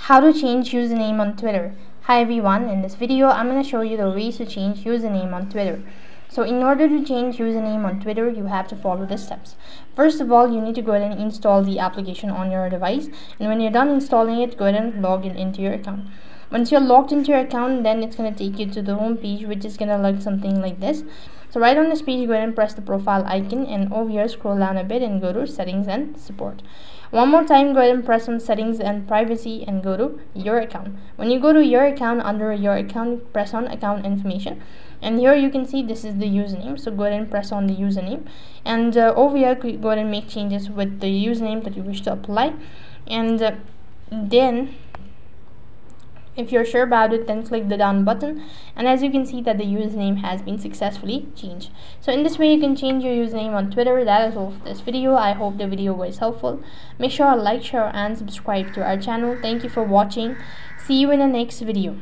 How to change username on Twitter. Hi everyone, in this video I'm going to show you the ways to change username on Twitter. So in order to change username on Twitter, you have to follow the steps. First of all, you need to go ahead and install the application on your device, and when you're done installing it, go ahead and log in into your account. Once you're logged into your account, then it's going to take you to the home page, which is going to look something like this. So right on this page, go ahead and press the profile icon, and over here scroll down a bit and go to settings and support. One more time, go ahead and press on settings and privacy and go to your account. When you go to your account, under your account, press on account information, and here you can see this is the username. So go ahead and press on the username, and over here go ahead and make changes with the username that you wish to apply, and then if you're sure about it, then click the done button, and as you can see that the username has been successfully changed. So in this way you can change your username on Twitter. That is all for this video. I hope the video was helpful. Make sure to like, share and subscribe to our channel. Thank you for watching. See you in the next video.